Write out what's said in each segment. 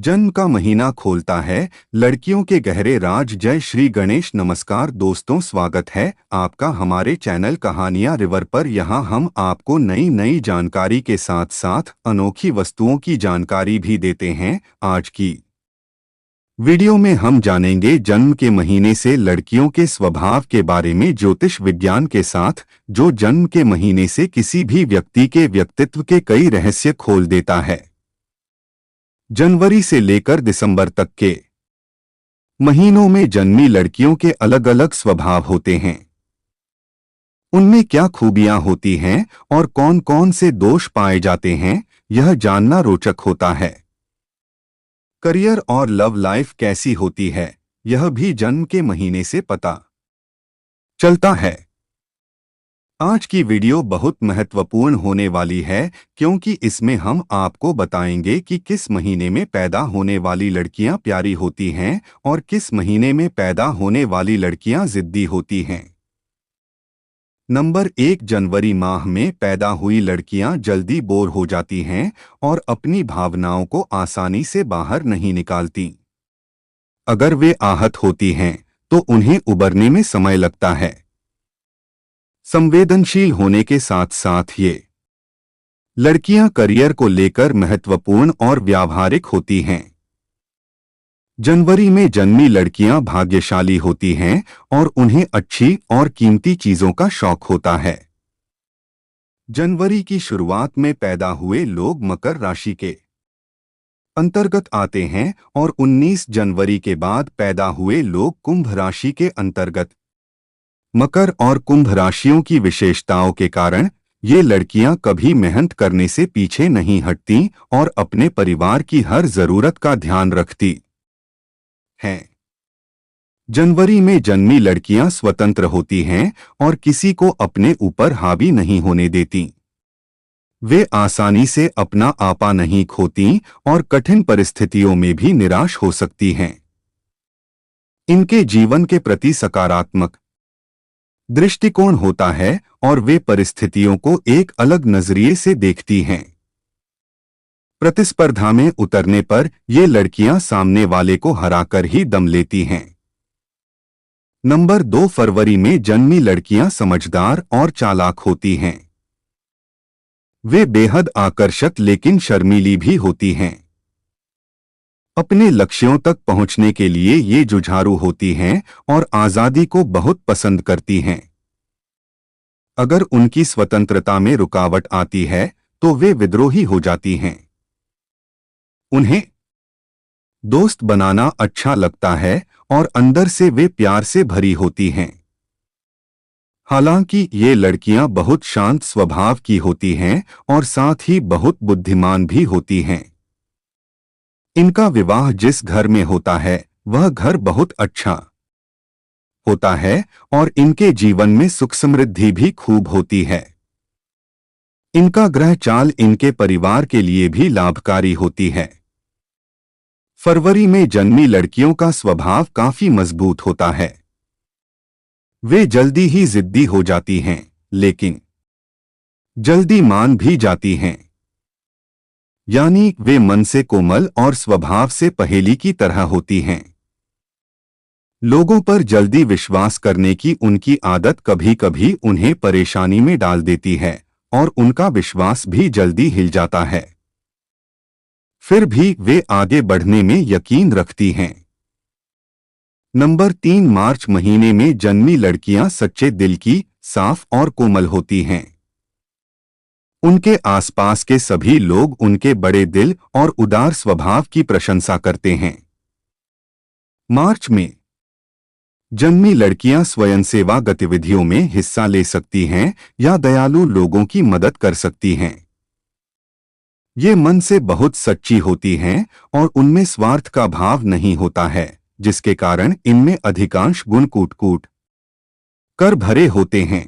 जन्म का महीना खोलता है लड़कियों के गहरे राज। जय श्री गणेश। नमस्कार दोस्तों, स्वागत है आपका हमारे चैनल कहानियां रिवर पर। यहां हम आपको नई नई जानकारी के साथ साथ अनोखी वस्तुओं की जानकारी भी देते हैं। आज की वीडियो में हम जानेंगे जन्म के महीने से लड़कियों के स्वभाव के बारे में, ज्योतिष विज्ञान के साथ जो जन्म के महीने से किसी भी व्यक्ति के व्यक्तित्व के कई रहस्य खोल देता है। जनवरी से लेकर दिसंबर तक के महीनों में जन्मी लड़कियों के अलग अलग स्वभाव होते हैं। उनमें क्या खूबियां होती हैं और कौन कौन से दोष पाए जाते हैं, यह जानना रोचक होता है। करियर और लव लाइफ कैसी होती है, यह भी जन्म के महीने से पता चलता है। आज की वीडियो बहुत महत्वपूर्ण होने वाली है क्योंकि इसमें हम आपको बताएंगे कि किस महीने में पैदा होने वाली लड़कियां प्यारी होती हैं और किस महीने में पैदा होने वाली लड़कियां जिद्दी होती हैं। नंबर 1, जनवरी माह में पैदा हुई लड़कियां जल्दी बोर हो जाती हैं और अपनी भावनाओं को आसानी से बाहर नहीं निकालती। अगर वे आहत होती हैं तो उन्हें उबरने में समय लगता है। संवेदनशील होने के साथ साथ ये लड़कियां करियर को लेकर महत्वपूर्ण और व्यावहारिक होती हैं। जनवरी में जन्मी लड़कियां भाग्यशाली होती हैं और उन्हें अच्छी और कीमती चीजों का शौक होता है। जनवरी की शुरुआत में पैदा हुए लोग मकर राशि के अंतर्गत आते हैं और 19 जनवरी के बाद पैदा हुए लोग कुंभ राशि के अंतर्गत। मकर और कुंभ राशियों की विशेषताओं के कारण ये लड़कियां कभी मेहनत करने से पीछे नहीं हटती और अपने परिवार की हर जरूरत का ध्यान रखती हैं। जनवरी में जन्मी लड़कियां स्वतंत्र होती हैं और किसी को अपने ऊपर हावी नहीं होने देती। वे आसानी से अपना आपा नहीं खोती और कठिन परिस्थितियों में भी निराश हो सकती हैं। इनके जीवन के प्रति सकारात्मक दृष्टिकोण होता है और वे परिस्थितियों को एक अलग नजरिए से देखती हैं। प्रतिस्पर्धा में उतरने पर ये लड़कियां सामने वाले को हराकर ही दम लेती हैं। नंबर 2, फरवरी में जन्मी लड़कियां समझदार और चालाक होती हैं। वे बेहद आकर्षक लेकिन शर्मीली भी होती हैं। अपने लक्ष्यों तक पहुंचने के लिए ये जुझारू होती हैं और आजादी को बहुत पसंद करती हैं। अगर उनकी स्वतंत्रता में रुकावट आती है तो वे विद्रोही हो जाती हैं। उन्हें दोस्त बनाना अच्छा लगता है और अंदर से वे प्यार से भरी होती हैं। हालांकि ये लड़कियां बहुत शांत स्वभाव की होती हैं और साथ ही बहुत बुद्धिमान भी होती हैं। इनका विवाह जिस घर में होता है वह घर बहुत अच्छा होता है और इनके जीवन में सुख समृद्धि भी खूब होती है। इनका ग्रह चाल इनके परिवार के लिए भी लाभकारी होती है। फरवरी में जन्मी लड़कियों का स्वभाव काफी मजबूत होता है। वे जल्दी ही जिद्दी हो जाती हैं लेकिन जल्दी मान भी जाती हैं। यानी वे मन से कोमल और स्वभाव से पहेली की तरह होती हैं। लोगों पर जल्दी विश्वास करने की उनकी आदत कभी कभी उन्हें परेशानी में डाल देती है और उनका विश्वास भी जल्दी हिल जाता है। फिर भी वे आगे बढ़ने में यकीन रखती हैं। नंबर 3, मार्च महीने में जन्मी लड़कियां सच्चे दिल की, साफ और कोमल होती हैं। उनके आसपास के सभी लोग उनके बड़े दिल और उदार स्वभाव की प्रशंसा करते हैं। मार्च में जन्मी लड़कियां स्वयंसेवा गतिविधियों में हिस्सा ले सकती हैं या दयालु लोगों की मदद कर सकती हैं। ये मन से बहुत सच्ची होती हैं और उनमें स्वार्थ का भाव नहीं होता है, जिसके कारण इनमें अधिकांश गुण कूट कूट कर भरे होते हैं।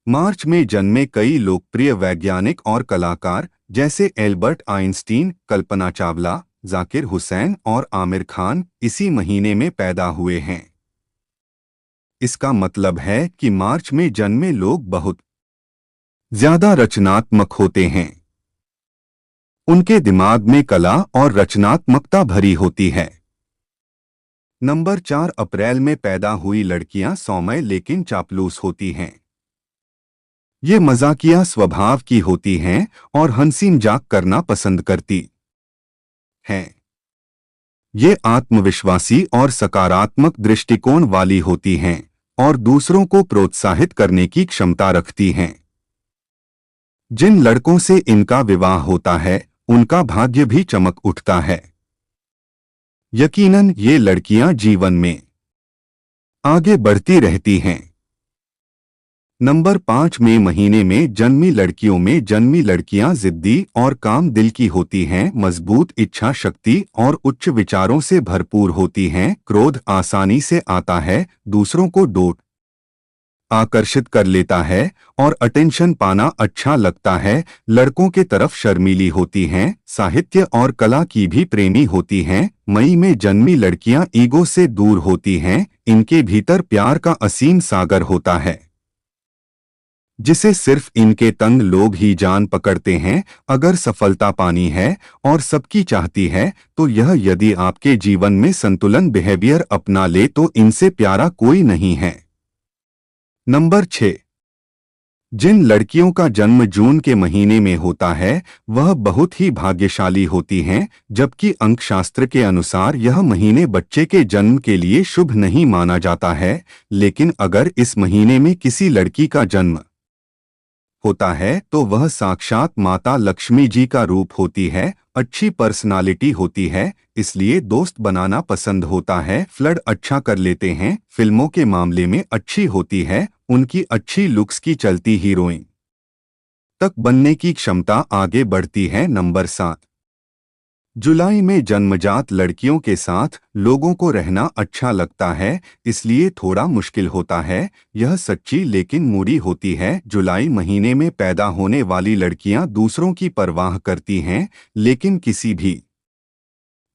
मार्च में जन्मे कई लोकप्रिय वैज्ञानिक और कलाकार जैसे एल्बर्ट आइंस्टीन, कल्पना चावला, जाकिर हुसैन और आमिर खान इसी महीने में पैदा हुए हैं। इसका मतलब है कि मार्च में जन्मे लोग बहुत ज्यादा रचनात्मक होते हैं। उनके दिमाग में कला और रचनात्मकता भरी होती है। नंबर 4, अप्रैल में पैदा हुई लड़कियां सौम्य लेकिन चापलूस होती हैं। ये मजाकिया स्वभाव की होती हैं और हंसी मजाक करना पसंद करती हैं। ये आत्मविश्वासी और सकारात्मक दृष्टिकोण वाली होती हैं और दूसरों को प्रोत्साहित करने की क्षमता रखती हैं। जिन लड़कों से इनका विवाह होता है उनका भाग्य भी चमक उठता है। यकीनन ये लड़कियां जीवन में आगे बढ़ती रहती हैं। नंबर 5, में महीने में जन्मी लड़कियां जिद्दी और काम दिल की होती हैं, मजबूत इच्छा शक्ति और उच्च विचारों से भरपूर होती हैं। क्रोध आसानी से आता है, दूसरों को डोट आकर्षित कर लेता है और अटेंशन पाना अच्छा लगता है। लड़कों के तरफ शर्मीली होती हैं, साहित्य और कला की भी प्रेमी होती हैं। मई में जन्मी लड़कियां ईगो से दूर होती हैं, इनके भीतर प्यार का असीम सागर होता है जिसे सिर्फ इनके तंग लोग ही जान पकड़ते हैं। अगर सफलता पानी है और सबकी चाहती है तो यह यदि आपके जीवन में संतुलन बिहेवियर अपना ले तो इनसे प्यारा कोई नहीं है। नंबर 6, जिन लड़कियों का जन्म जून के महीने में होता है वह बहुत ही भाग्यशाली होती हैं, जबकि अंकशास्त्र के अनुसार यह महीने बच्चे के जन्म के लिए शुभ नहीं माना जाता है। लेकिन अगर इस महीने में किसी लड़की का जन्म होता है तो वह साक्षात माता लक्ष्मी जी का रूप होती है। अच्छी पर्सनालिटी होती है, इसलिए दोस्त बनाना पसंद होता है। फ्लर्ट अच्छा कर लेते हैं, फिल्मों के मामले में अच्छी होती है। उनकी अच्छी लुक्स की चलती हीरोइन तक बनने की क्षमता आगे बढ़ती है। नंबर 7, जुलाई में जन्मजात लड़कियों के साथ लोगों को रहना अच्छा लगता है, इसलिए थोड़ा मुश्किल होता है। यह सच्ची लेकिन मूडी होती है। जुलाई महीने में पैदा होने वाली लड़कियां दूसरों की परवाह करती हैं, लेकिन किसी भी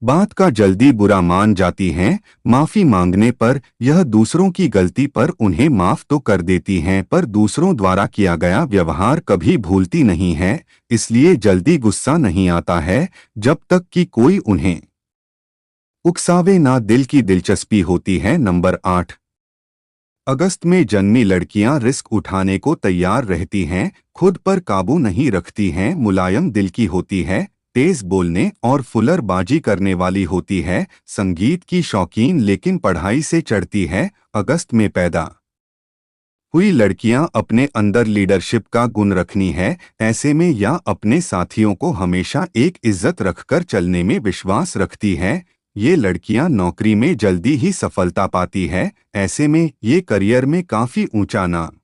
बात का जल्दी बुरा मान जाती हैं। माफी मांगने पर यह दूसरों की गलती पर उन्हें माफ तो कर देती हैं, पर दूसरों द्वारा किया गया व्यवहार कभी भूलती नहीं है। इसलिए जल्दी गुस्सा नहीं आता है जब तक कि कोई उन्हें उकसावे ना। दिल की दिलचस्पी होती है। नंबर 8, अगस्त में जन्मी लड़कियां रिस्क उठाने को तैयार रहती हैं, खुद पर काबू नहीं रखती हैं, मुलायम दिल की होती है, तेज बोलने और फुलरबाजी करने वाली होती है। संगीत की शौकीन लेकिन पढ़ाई से चढ़ती है। अगस्त में पैदा हुई लड़कियां अपने अंदर लीडरशिप का गुण रखनी है, ऐसे में या अपने साथियों को हमेशा एक इज्जत रखकर चलने में विश्वास रखती है। ये लड़कियां नौकरी में जल्दी ही सफलता पाती है, ऐसे में ये करियर में काफी ऊंचा नाम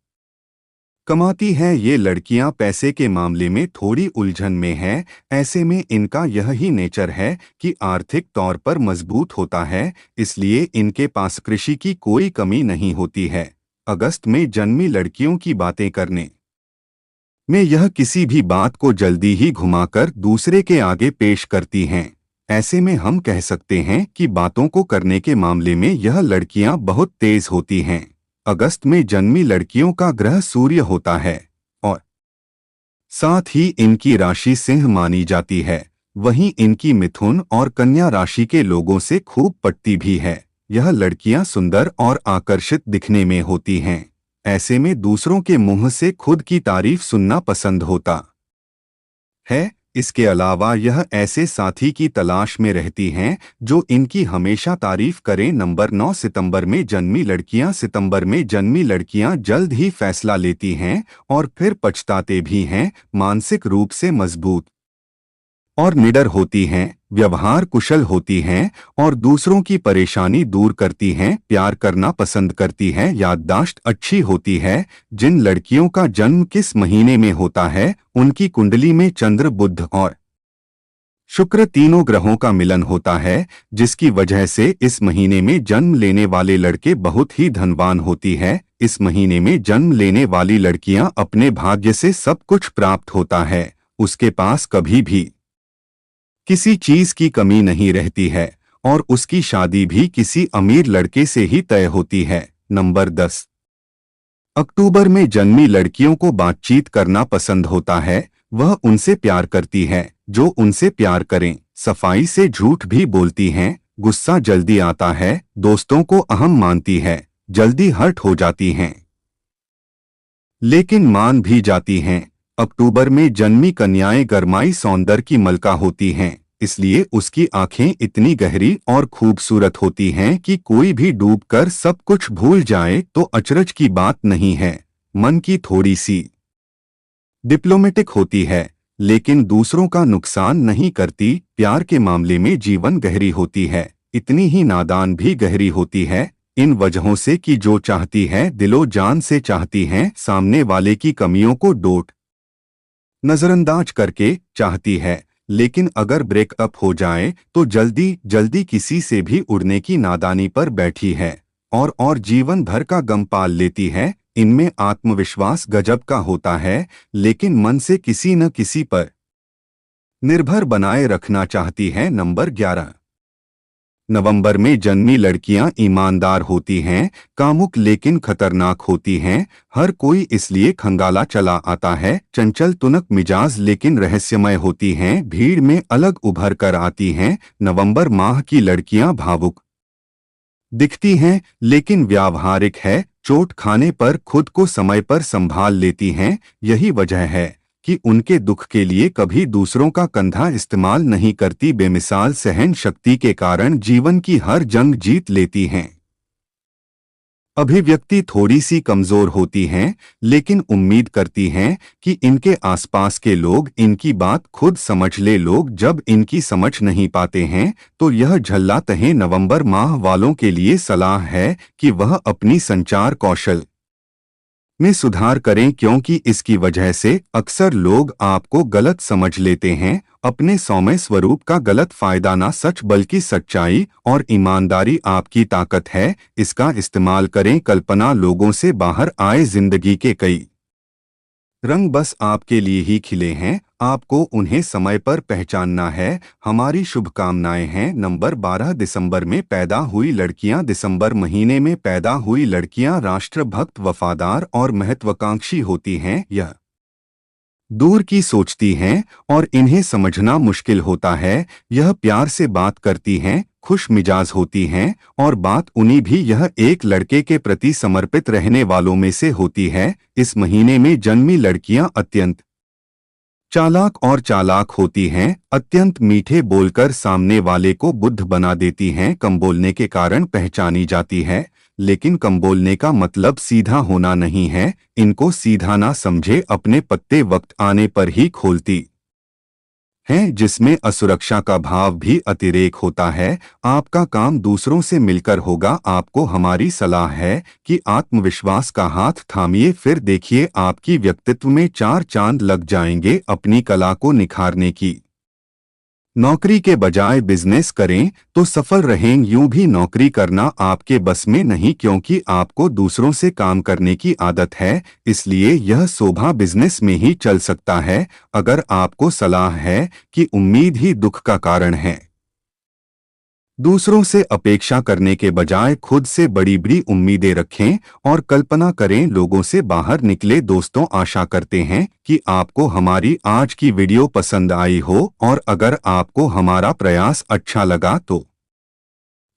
कमाती हैं। ये लड़कियां पैसे के मामले में थोड़ी उलझन में हैं, ऐसे में इनका यह ही नेचर है कि आर्थिक तौर पर मजबूत होता है, इसलिए इनके पास कृषि की कोई कमी नहीं होती है। अगस्त में जन्मी लड़कियों की बातें करने में यह किसी भी बात को जल्दी ही घुमाकर दूसरे के आगे पेश करती हैं। ऐसे में हम कह सकते हैं कि बातों को करने के मामले में यह लड़कियां बहुत तेज होती हैं। अगस्त में जन्मी लड़कियों का ग्रह सूर्य होता है और साथ ही इनकी राशि सिंह मानी जाती है। वहीं इनकी मिथुन और कन्या राशि के लोगों से खूब पटती भी है। यह लड़कियां सुंदर और आकर्षित दिखने में होती हैं, ऐसे में दूसरों के मुंह से खुद की तारीफ सुनना पसंद होता है। इसके अलावा यह ऐसे साथी की तलाश में रहती हैं जो इनकी हमेशा तारीफ करें। नंबर 9, सितंबर में जन्मी लड़कियां जल्द ही फैसला लेती हैं और फिर पछताते भी हैं। मानसिक रूप से मजबूत और निडर होती हैं, व्यवहार कुशल होती हैं और दूसरों की परेशानी दूर करती हैं। प्यार करना पसंद करती हैं, याददाश्त अच्छी होती है। जिन लड़कियों का जन्म किस महीने में होता है उनकी कुंडली में चंद्र, बुध और शुक्र तीनों ग्रहों का मिलन होता है, जिसकी वजह से इस महीने में जन्म लेने वाले लड़के बहुत ही धनवान होती है। इस महीने में जन्म लेने वाली लड़कियां अपने भाग्य से सब कुछ प्राप्त होता है, उसके पास कभी भी किसी चीज की कमी नहीं रहती है और उसकी शादी भी किसी अमीर लड़के से ही तय होती है। नंबर 10, अक्टूबर में जन्मी लड़कियों को बातचीत करना पसंद होता है, वह उनसे प्यार करती है जो उनसे प्यार करें, सफाई से झूठ भी बोलती हैं, गुस्सा जल्दी आता है, दोस्तों को अहम मानती है, जल्दी हर्ट हो जाती हैं लेकिन मान भी जाती हैं। अक्टूबर में जन्मी कन्याएं गरमाई सौंदर्य की मलका होती हैं, इसलिए उसकी आंखें इतनी गहरी और खूबसूरत होती हैं कि कोई भी डूबकर सब कुछ भूल जाए तो अचरज की बात नहीं है। मन की थोड़ी सी डिप्लोमेटिक होती है लेकिन दूसरों का नुकसान नहीं करती। प्यार के मामले में जीवन गहरी होती है, इतनी ही नादान भी गहरी होती है, इन वजहों से कि जो चाहती है दिलो जान से चाहती हैं, सामने वाले की कमियों को डोट नजरअंदाज करके चाहती है, लेकिन अगर ब्रेकअप हो जाए तो जल्दी जल्दी किसी से भी उड़ने की नादानी पर बैठी है और जीवन भर का गम पाल लेती है। इनमें आत्मविश्वास गजब का होता है लेकिन मन से किसी न किसी पर निर्भर बनाए रखना चाहती है। नंबर 11। नवंबर में जन्मी लड़कियां ईमानदार होती हैं, कामुक लेकिन खतरनाक होती हैं, हर कोई इसलिए खंगाला चला आता है, चंचल तुनक मिजाज लेकिन रहस्यमय होती हैं, भीड़ में अलग उभर कर आती हैं। नवंबर माह की लड़कियां भावुक दिखती हैं लेकिन व्यावहारिक है, चोट खाने पर खुद को समय पर संभाल लेती हैं। यही वजह है कि उनके दुख के लिए कभी दूसरों का कंधा इस्तेमाल नहीं करती, बेमिसाल सहन शक्ति के कारण जीवन की हर जंग जीत लेती हैं। अभिव्यक्ति थोड़ी सी कमजोर होती हैं लेकिन उम्मीद करती हैं कि इनके आसपास के लोग इनकी बात खुद समझ ले। लोग जब इनकी समझ नहीं पाते हैं तो यह झल्लाते हैं। नवंबर माह वालों के लिए सलाह है कि वह अपनी संचार कौशल में सुधार करें क्योंकि इसकी वजह से अक्सर लोग आपको गलत समझ लेते हैं। अपने सौम्य स्वरूप का गलत फायदा ना, सच बल्कि सच्चाई और ईमानदारी आपकी ताकत है, इसका इस्तेमाल करें। कल्पना लोगों से बाहर आए, जिंदगी के कई रंग बस आपके लिए ही खिले हैं, आपको उन्हें समय पर पहचानना है। हमारी शुभकामनाएं हैं। नंबर 12। दिसंबर में पैदा हुई लड़कियां। दिसंबर महीने में पैदा हुई लड़कियां राष्ट्रभक्त, वफादार और महत्वाकांक्षी होती हैं। यह दूर की सोचती हैं और इन्हें समझना मुश्किल होता है। यह प्यार से बात करती हैं, खुश मिजाज होती हैं और बात उन्हीं भी यह एक लड़के के प्रति समर्पित रहने वालों में से होती है। इस महीने में जन्मी लड़कियां अत्यंत चालाक होती हैं, अत्यंत मीठे बोलकर सामने वाले को बुद्ध बना देती हैं। कम बोलने के कारण पहचानी जाती है लेकिन कम बोलने का मतलब सीधा होना नहीं है। इनको सीधा ना समझे, अपने पत्ते वक्त आने पर ही खोलती हैं, जिसमें असुरक्षा का भाव भी अतिरेक होता है। आपका काम दूसरों से मिलकर होगा। आपको हमारी सलाह है कि आत्मविश्वास का हाथ थामिए, फिर देखिए आपकी व्यक्तित्व में 4 चांद लग जाएंगे। अपनी कला को निखारने की नौकरी के बजाय बिजनेस करें तो सफल रहेंगे। यूं भी नौकरी करना आपके बस में नहीं क्योंकि आपको दूसरों से काम करने की आदत है, इसलिए यह शोभा बिजनेस में ही चल सकता है। अगर आपको सलाह है कि उम्मीद ही दुख का कारण है, दूसरों से अपेक्षा करने के बजाय खुद से बड़ी बड़ी उम्मीदें रखें और कल्पना करें लोगों से बाहर निकले। दोस्तों, आशा करते हैं कि आपको हमारी आज की वीडियो पसंद आई हो और अगर आपको हमारा प्रयास अच्छा लगा तो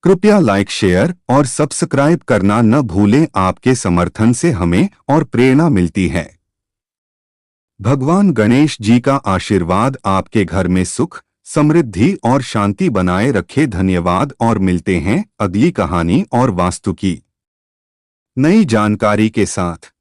कृपया लाइक, शेयर और सब्सक्राइब करना न भूलें। आपके समर्थन से हमें और प्रेरणा मिलती है। भगवान गणेश जी का आशीर्वाद आपके घर में सुख, समृद्धि और शांति बनाए रखे। धन्यवाद और मिलते हैं अगली कहानी और वास्तु की नई जानकारी के साथ।